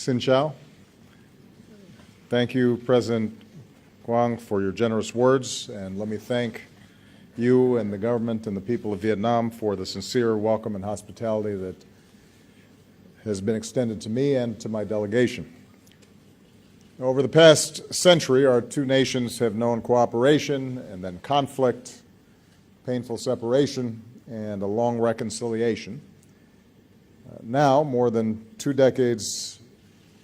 Xin Chào. Thank you, President Quang, for your generous words, and let me thank you and the government and the people of Vietnam for the sincere welcome and hospitality that has been extended to me and to my delegation. Over the past century, our two nations have known cooperation and then conflict, painful separation, and a long reconciliation. Now, more than 2 decades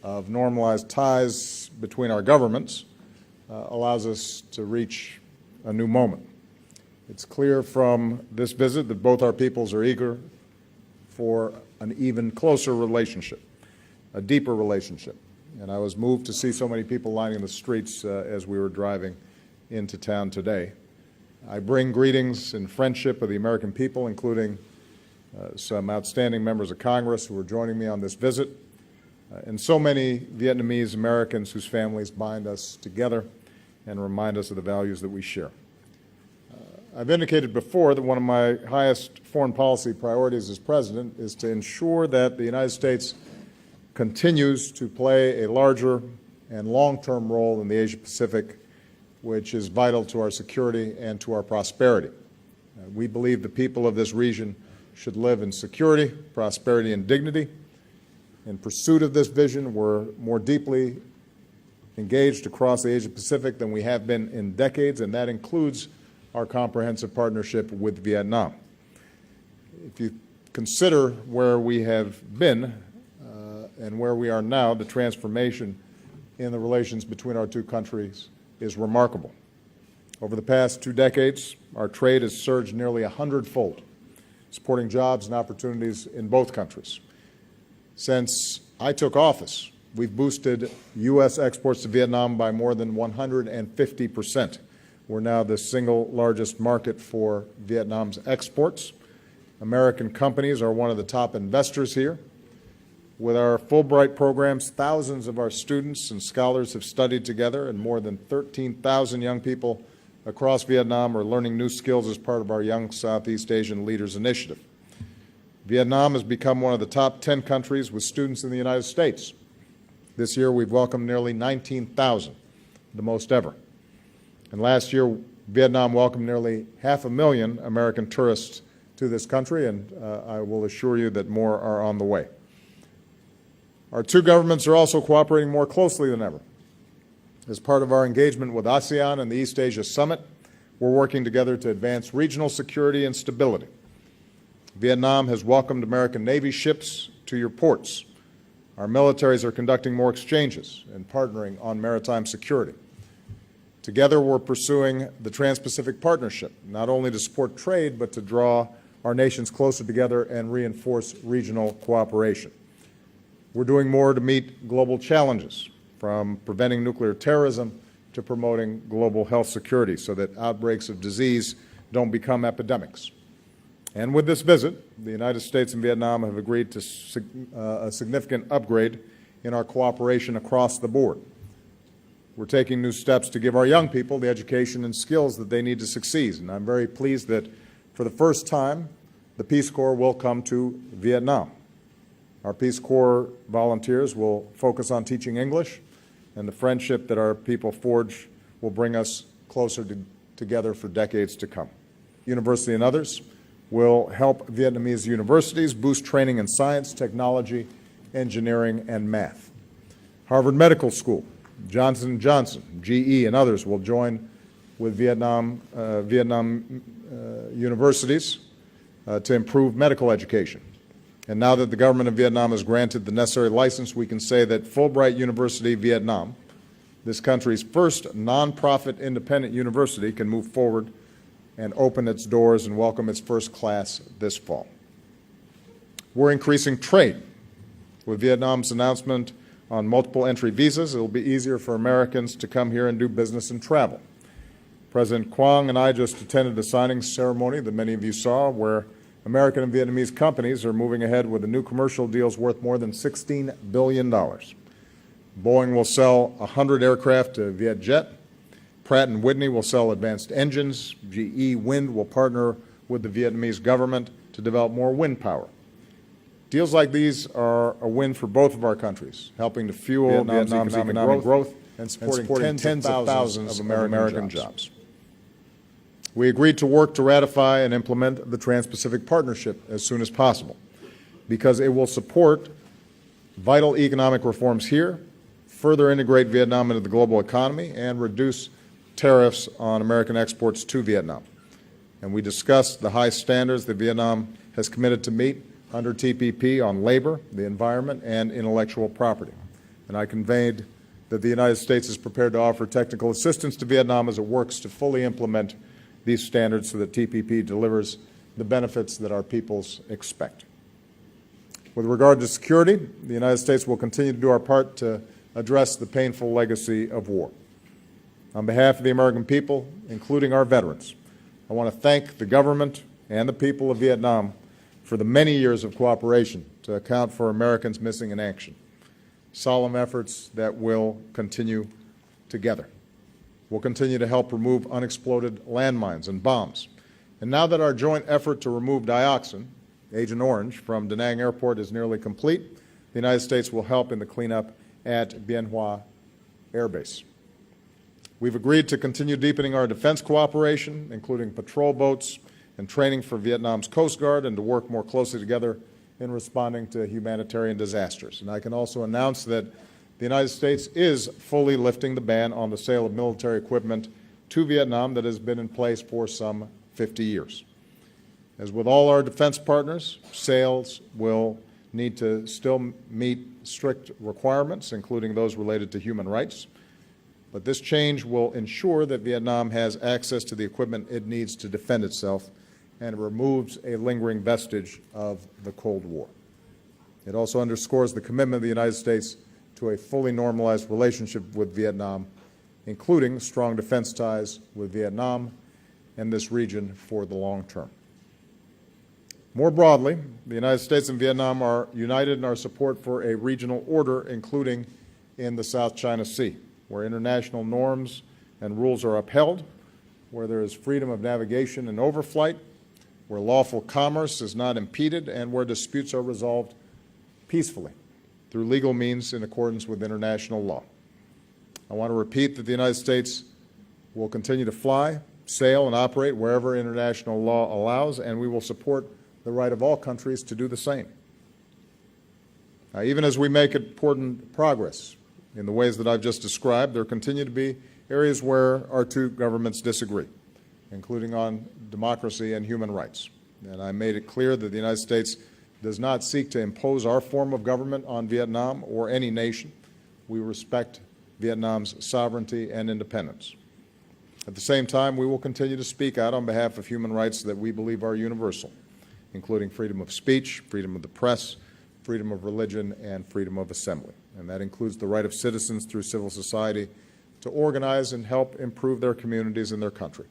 of normalized ties between our governments allows us to reach a new moment. It's clear from this visit that both our peoples are eager for an even closer relationship, a deeper relationship. And I was moved to see so many people lining the streets as we were driving into town today. I bring greetings and friendship of the American people, including some outstanding members of Congress who are joining me on this visit, and so many Vietnamese Americans whose families bind us together and remind us of the values that we share. I've indicated before that one of my highest foreign policy priorities as president is to ensure that the United States continues to play a larger and long-term role in the Asia-Pacific, which is vital to our security and to our prosperity. We believe the people of this region should live in security, prosperity, and dignity. In pursuit of this vision, we're more deeply engaged across the Asia-Pacific than we have been in decades, and that includes our comprehensive partnership with Vietnam. If you consider where we have been and where we are now, the transformation in the relations between our two countries is remarkable. Over the past 2 decades, our trade has surged nearly 100-fold, supporting jobs and opportunities in both countries. Since I took office, we've boosted U.S. exports to Vietnam by more than 150%. We're now the single largest market for Vietnam's exports. American companies are one of the top investors here. With our Fulbright programs, thousands of our students and scholars have studied together, and more than 13,000 young people across Vietnam are learning new skills as part of our Young Southeast Asian Leaders Initiative. Vietnam has become one of the top 10 countries with students in the United States. This year, we've welcomed nearly 19,000, the most ever. And last year, Vietnam welcomed nearly 500,000 American tourists to this country, and I will assure you that more are on the way. Our two governments are also cooperating more closely than ever. As part of our engagement with ASEAN and the East Asia Summit, we're working together to advance regional security and stability. Vietnam has welcomed American Navy ships to your ports. Our militaries are conducting more exchanges and partnering on maritime security. Together, we're pursuing the Trans-Pacific Partnership, not only to support trade, but to draw our nations closer together and reinforce regional cooperation. We're doing more to meet global challenges, from preventing nuclear terrorism to promoting global health security so that outbreaks of disease don't become epidemics. And with this visit, the United States and Vietnam have agreed to a significant upgrade in our cooperation across the board. We're taking new steps to give our young people the education and skills that they need to succeed. And I'm very pleased that for the first time, the Peace Corps will come to Vietnam. Our Peace Corps volunteers will focus on teaching English, and the friendship that our people forge will bring us closer together for decades to come. University and others will help Vietnamese universities boost training in science, technology, engineering, and math. Harvard Medical School, Johnson & Johnson, GE, and others will join with Vietnam universities to improve medical education. And now that the government of Vietnam has granted the necessary license, we can say that Fulbright University Vietnam, this country's first nonprofit independent university, can move forward and open its doors and welcome its first class this fall. We're increasing trade. With Vietnam's announcement on multiple entry visas, it will be easier for Americans to come here and do business and travel. President Quang and I just attended a signing ceremony that many of you saw, where American and Vietnamese companies are moving ahead with a new commercial deals worth more than $16 billion. Boeing will sell 100 aircraft to Vietjet. Pratt & Whitney will sell advanced engines. GE Wind will partner with the Vietnamese government to develop more wind power. Deals like these are a win for both of our countries, helping to fuel Vietnam's economic growth and supporting tens of thousands of American jobs. We agreed to work to ratify and implement the Trans-Pacific Partnership as soon as possible because it will support vital economic reforms here, further integrate Vietnam into the global economy, and reduce tariffs on American exports to Vietnam. And we discussed the high standards that Vietnam has committed to meet under TPP on labor, the environment, and intellectual property. And I conveyed that the United States is prepared to offer technical assistance to Vietnam as it works to fully implement these standards so that TPP delivers the benefits that our peoples expect. With regard to security, the United States will continue to do our part to address the painful legacy of war. On behalf of the American people, including our veterans, I want to thank the government and the people of Vietnam for the many years of cooperation to account for Americans missing in action. Solemn efforts that will continue together. We'll continue to help remove unexploded landmines and bombs. And now that our joint effort to remove dioxin, Agent Orange, from Da Nang Airport is nearly complete, the United States will help in the cleanup at Bien Hoa Air Base. We've agreed to continue deepening our defense cooperation, including patrol boats and training for Vietnam's Coast Guard, and to work more closely together in responding to humanitarian disasters. And I can also announce that the United States is fully lifting the ban on the sale of military equipment to Vietnam that has been in place for some 50 years. As with all our defense partners, sales will need to still meet strict requirements, including those related to human rights. But this change will ensure that Vietnam has access to the equipment it needs to defend itself, and removes a lingering vestige of the Cold War. It also underscores the commitment of the United States to a fully normalized relationship with Vietnam, including strong defense ties with Vietnam and this region for the long term. More broadly, the United States and Vietnam are united in our support for a regional order, including in the South China Sea, where international norms and rules are upheld, where there is freedom of navigation and overflight, where lawful commerce is not impeded, and where disputes are resolved peacefully through legal means in accordance with international law. I want to repeat that the United States will continue to fly, sail, and operate wherever international law allows, and we will support the right of all countries to do the same. Now, even as we make important progress in the ways that I've just described, there continue to be areas where our two governments disagree, including on democracy and human rights. And I made it clear that the United States does not seek to impose our form of government on Vietnam or any nation. We respect Vietnam's sovereignty and independence. At the same time, we will continue to speak out on behalf of human rights that we believe are universal, including freedom of speech, freedom of the press, freedom of religion, and freedom of assembly. And that includes the right of citizens through civil society to organize and help improve their communities and their country.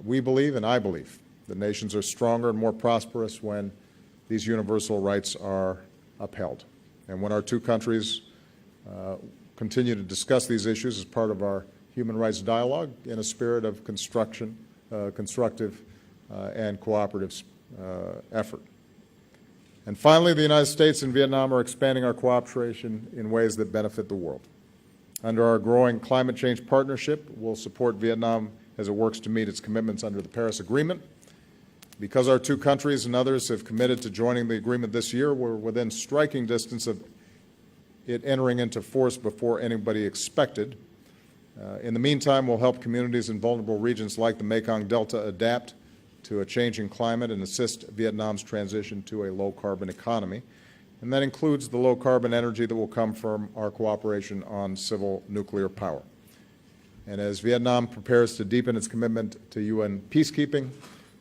We believe, and I believe, that nations are stronger and more prosperous when these universal rights are upheld. And when our two countries continue to discuss these issues as part of our human rights dialogue in a spirit of constructive and cooperative effort. And finally, the United States and Vietnam are expanding our cooperation in ways that benefit the world. Under our growing climate change partnership, we'll support Vietnam as it works to meet its commitments under the Paris Agreement. Because our two countries and others have committed to joining the agreement this year, we're within striking distance of it entering into force before anybody expected. In the meantime, we'll help communities in vulnerable regions like the Mekong Delta adapt to a changing climate and assist Vietnam's transition to a low-carbon economy. And that includes the low-carbon energy that will come from our cooperation on civil nuclear power. And as Vietnam prepares to deepen its commitment to UN peacekeeping,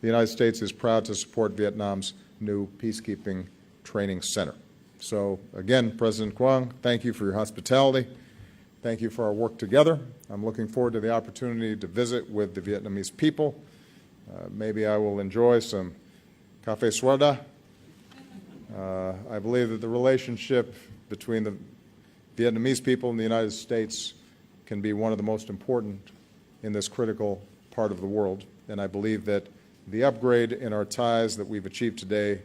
the United States is proud to support Vietnam's new peacekeeping training center. So again, President Quang, thank you for your hospitality. Thank you for our work together. I'm looking forward to the opportunity to visit with the Vietnamese people. Maybe I will enjoy some café soda. I believe that the relationship between the Vietnamese people and the United States can be one of the most important in this critical part of the world. And I believe that the upgrade in our ties that we've achieved today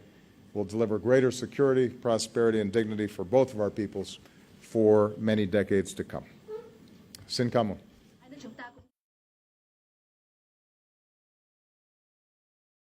will deliver greater security, prosperity, and dignity for both of our peoples for many decades to come. Xin cảm ơn.